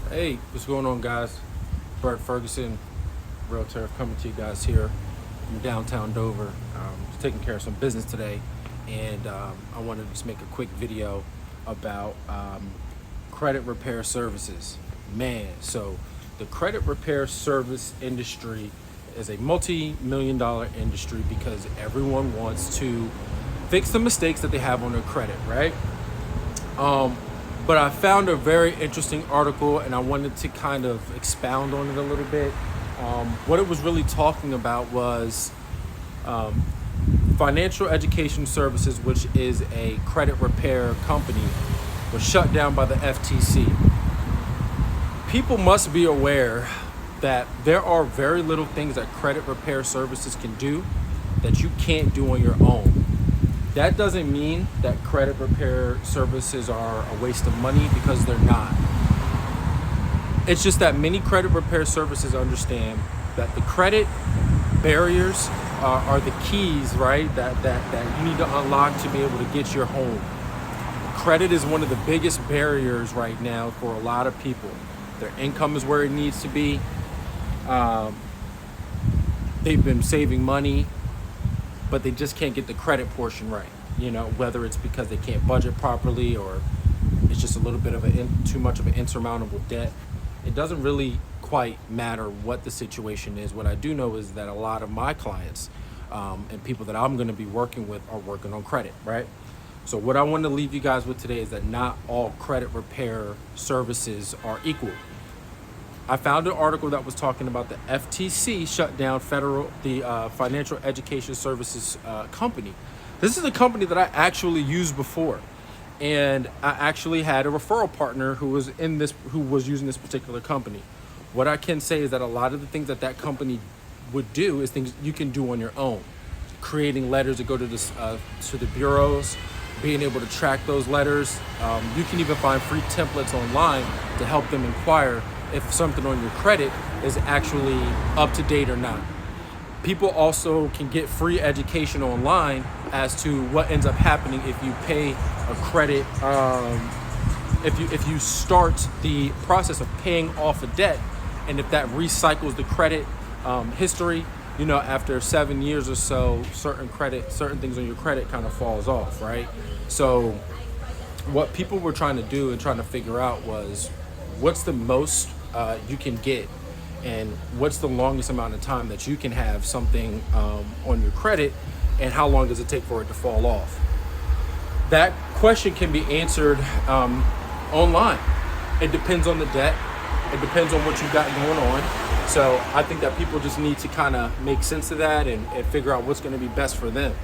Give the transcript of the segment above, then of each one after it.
Hey, what's going on, guys? Bert Ferguson, realtor, coming to you guys here from downtown Dover. Just taking care of some business today, and I wanted to just make a quick video about credit repair services. Man, so the credit repair service industry is a multi-million-dollar industry because everyone wants to fix the mistakes that they have on their credit, right? But I found a very interesting article and I wanted to kind of expound on it a little bit. What it was really talking about was Financial Education Services, which is a credit repair company, was shut down by the FTC. People must be aware that there are very little things that credit repair services can do that you can't do on your own. That doesn't mean that credit repair services are a waste of money, because they're not. It's just that many credit repair services understand that the credit barriers are the keys, right? That you need to unlock to be able to get your home. Credit is one of the biggest barriers right now for a lot of people. Their income is where it needs to be. They've been saving money, but they just can't get the credit portion right. You know, whether it's because they can't budget properly or it's just a little bit of too much of an insurmountable debt. It doesn't really quite matter what the situation is. What I do know is that a lot of my clients and people that I'm going to be working with are working on credit, right? So what I want to leave you guys with today is that not all credit repair services are equal. I found an article that was talking about the FTC shut down the Financial Education Services company. This is a company that I actually used before, and I actually had a referral partner who was using this particular company. What I can say is that a lot of the things that company would do is things you can do on your own, creating letters that go to the bureaus, being able to track those letters. You can even find free templates online to help them inquire if something on your credit is actually up to date or not. People also can get free education online as to what ends up happening if you pay a credit, if you start the process of paying off a debt, and if that recycles the credit history. You know, after 7 years or so, certain things on your credit kind of falls off, right? So what people were trying to do and trying to figure out was, what's the most you can get, and what's the longest amount of time that you can have something on your credit, and how long does it take for it to fall off? That question can be answered online. It depends on the debt. It depends on what you got going on. So I think that people just need to kind of make sense of that and figure out what's going to be best for them.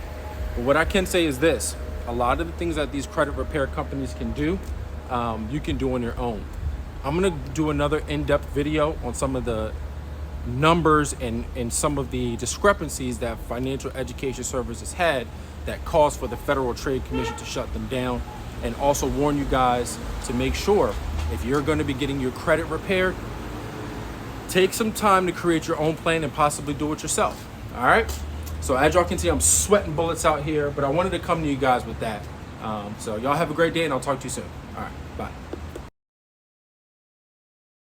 But what I can say is this: a lot of the things that these credit repair companies can do, you can do on your own. I'm going to do another in-depth video on some of the numbers and some of the discrepancies that Financial Education Services had that caused for the Federal Trade Commission to shut them down, and also warn you guys to make sure, if you're going to be getting your credit repaired, take some time to create your own plan and possibly do it yourself. All right? So as y'all can see, I'm sweating bullets out here, but I wanted to come to you guys with that. So y'all have a great day, and I'll talk to you soon. All right, bye.